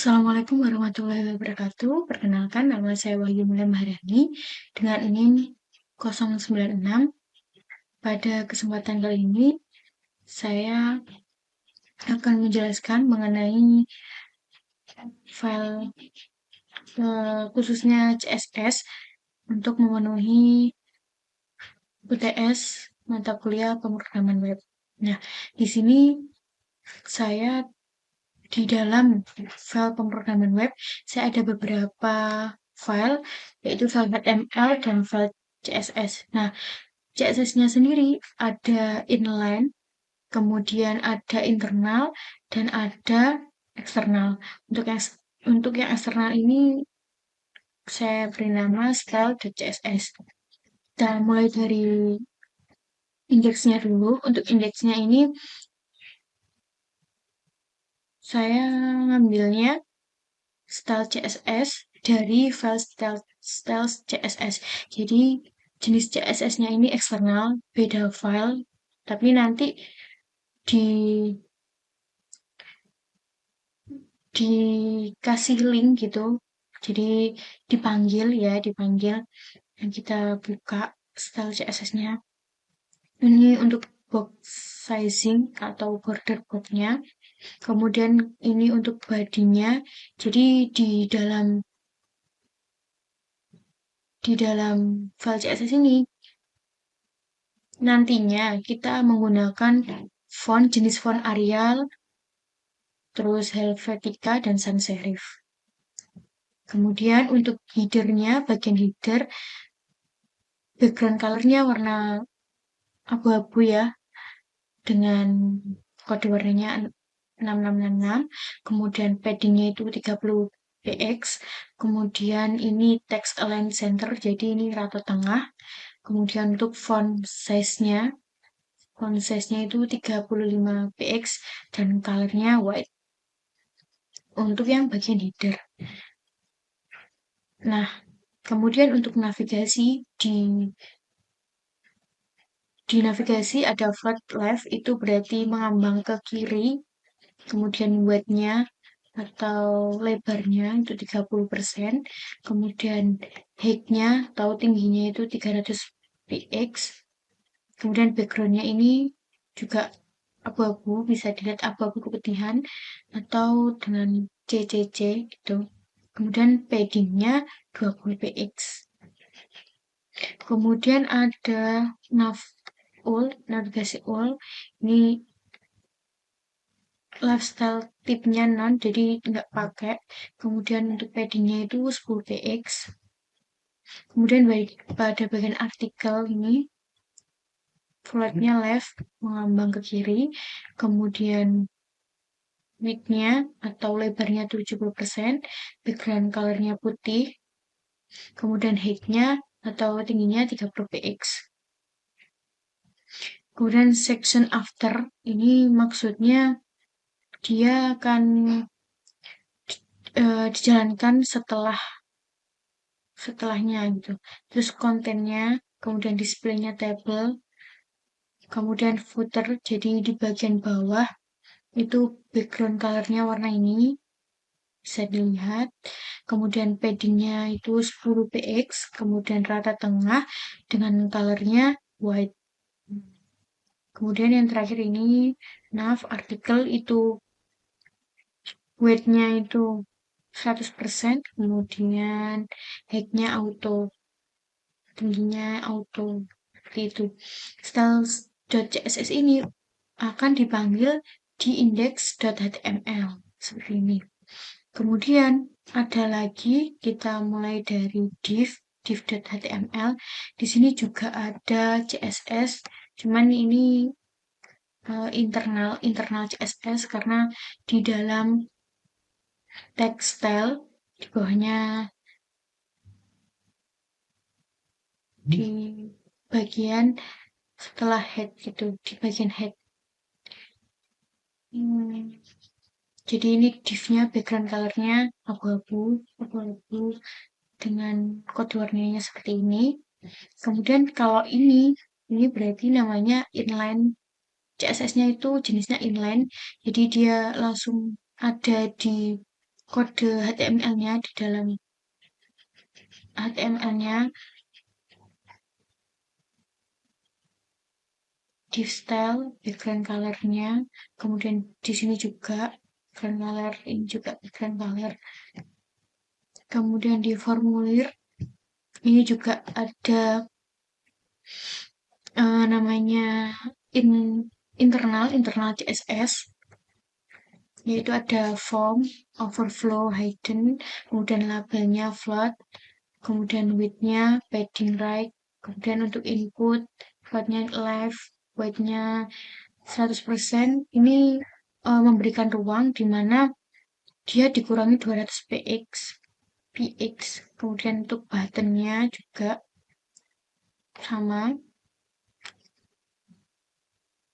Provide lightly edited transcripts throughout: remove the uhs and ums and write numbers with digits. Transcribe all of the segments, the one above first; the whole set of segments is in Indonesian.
Assalamualaikum warahmatullahi wabarakatuh. Perkenalkan, nama saya Wahyu Mulia Maharani dengan NIM 096. Pada kesempatan kali ini, saya akan menjelaskan mengenai file khususnya CSS untuk memenuhi UTS mata kuliah pemrograman web. Nah, di sini saya di dalam file pemrograman web, saya ada beberapa file, yaitu file HTML dan file CSS. Nah, CSS-nya sendiri ada inline, kemudian ada internal, dan ada eksternal. Untuk yang eksternal ini, saya beri nama style.css. Kita mulai dari indeksnya dulu. Untuk indeksnya ini, saya ngambilnya style CSS dari file style CSS. Jadi jenis CSS-nya ini eksternal, beda file, tapi nanti di dikasih link gitu. Jadi dipanggil dan kita buka style CSS-nya. Ini untuk box sizing atau border box-nya. Kemudian ini untuk body-nya. Jadi di dalam file CSS ini nantinya kita menggunakan jenis font Arial, terus Helvetica dan sans serif. Kemudian untuk header-nya, bagian header, background color-nya warna abu-abu ya, dengan kode warnanya 6666. Kemudian padding-nya itu 30 px. Kemudian ini text align center, jadi ini rata tengah. Kemudian untuk font size-nya itu 35 px dan color-nya white. Untuk yang bagian header. Nah, kemudian untuk navigasi di navigasi ada flat left, itu berarti mengambang ke kiri. Kemudian width-nya atau lebarnya itu 30%. Kemudian height-nya atau tingginya itu 300 px. Kemudian background-nya ini juga abu-abu, bisa dilihat abu-abu keputihan atau dengan CCC gitu. Kemudian padding-nya 20 px. Kemudian ada navigasi all. Ini lifestyle tipnya non, jadi nggak pakai. Kemudian untuk padding-nya itu 10 px. Kemudian pada bagian artikel ini flat-nya left, mengambang ke kiri. Kemudian width-nya atau lebarnya 70%, background color-nya putih. Kemudian height-nya atau tingginya 30 px. Kemudian section after, ini maksudnya dia akan dijalankan setelahnya gitu. Terus kontennya, kemudian display-nya table, kemudian footer, jadi di bagian bawah itu background color-nya warna ini, bisa dilihat. Kemudian padding-nya itu 10 px, kemudian rata tengah dengan color-nya white. Kemudian yang terakhir ini nav artikel, itu weight-nya itu 100%, kemudian height-nya auto, tingginya auto, seperti itu. Style.css ini akan dipanggil di index.html, seperti ini. Kemudian ada lagi, kita mulai dari div.html. Di sini juga ada CSS, cuman ini internal CSS karena di dalam tekstil di bawahnya, di bagian setelah head gitu, di bagian head. Jadi ini div-nya background color-nya abu-abu dengan kode warnanya seperti ini. Kemudian kalau ini berarti namanya inline. CSS-nya itu jenisnya inline, jadi dia langsung ada di kode HTML-nya di dalam HTML-nya di style background color-nya, kemudian di sini juga background color, ini juga background color. Kemudian di formulir ini juga ada namanya internal CSS, yaitu ada form, overflow, hidden, kemudian labelnya float, kemudian width-nya, padding right, kemudian untuk input, float-nya left, width-nya 100%, ini memberikan ruang di mana dia dikurangi 200 px, kemudian untuk button-nya juga sama.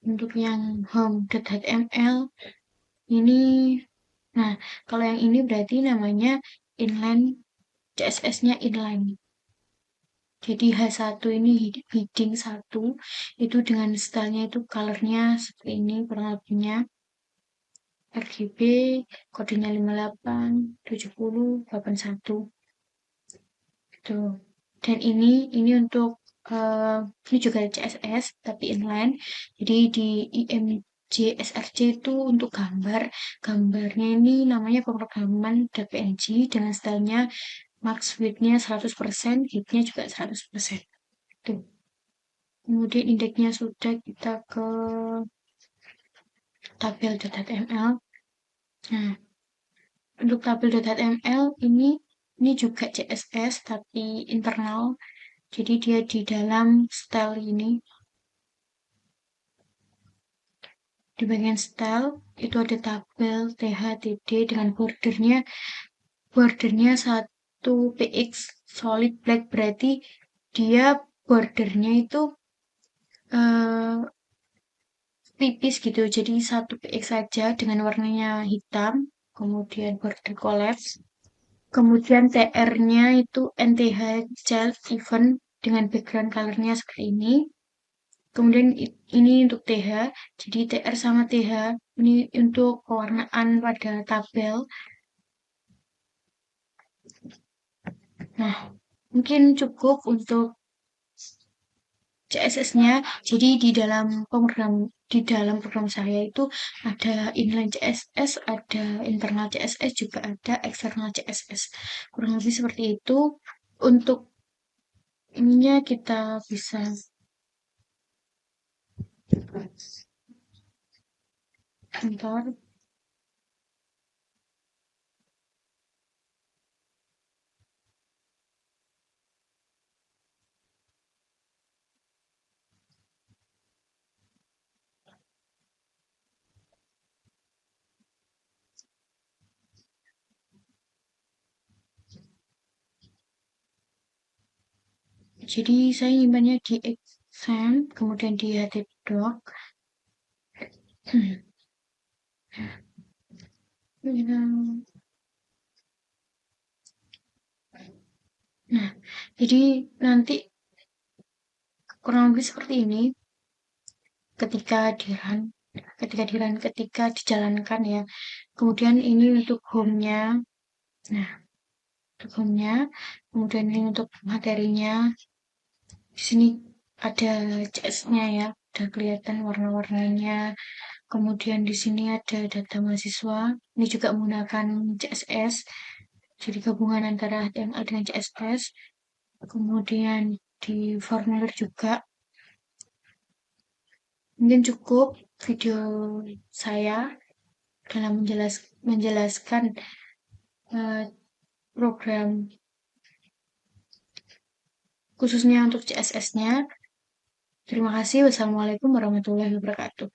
Untuk yang home.html ini, nah kalau yang ini berarti namanya inline, CSS-nya inline. Jadi H1 ini heading 1 itu dengan stylenya itu colornya seperti ini kurang lebihnya. RGB kodenya 587081 gitu. Dan ini untuk ini juga CSS tapi inline. Jadi di IMG SRC itu untuk gambarnya ini namanya pemrograman .png dengan stylenya max width-nya 100%, height-nya juga 100%. Tuh. Kemudian indeksnya sudah, kita ke tabel.html. Nah, untuk tabel.html ini juga CSS tapi internal. Jadi dia di dalam style ini. Di bagian style itu ada tabel THTD dengan bordernya 1 px solid black, berarti dia bordernya itu tipis gitu, jadi 1 px saja dengan warnanya hitam, kemudian border collapse, kemudian TR-nya itu NTH child event dengan background colornya seperti ini. Kemudian ini untuk TH, jadi TR sama TH ini untuk pewarnaan pada tabel. Nah, mungkin cukup untuk CSS-nya. Jadi di dalam program saya itu ada inline CSS, ada internal CSS, juga ada external CSS. Kurang lebih seperti itu. Untuk ininya kita bisa bentar. Jadi saya nyimpannya di exam, kemudian di htdoc. Nah, jadi nanti kurang lebih seperti ini ketika dijalankan ya. Kemudian ini untuk home-nya. Nah, untuk home-nya, kemudian ini untuk materinya. Di sini ada CS-nya ya, udah kelihatan warna-warnanya. Kemudian di sini ada data mahasiswa. Ini juga menggunakan CSS. Jadi gabungan antara HTML dengan CSS. Kemudian di formulir juga. Mungkin cukup video saya dalam menjelaskan program khususnya untuk CSS-nya. Terima kasih. Wassalamualaikum warahmatullahi wabarakatuh.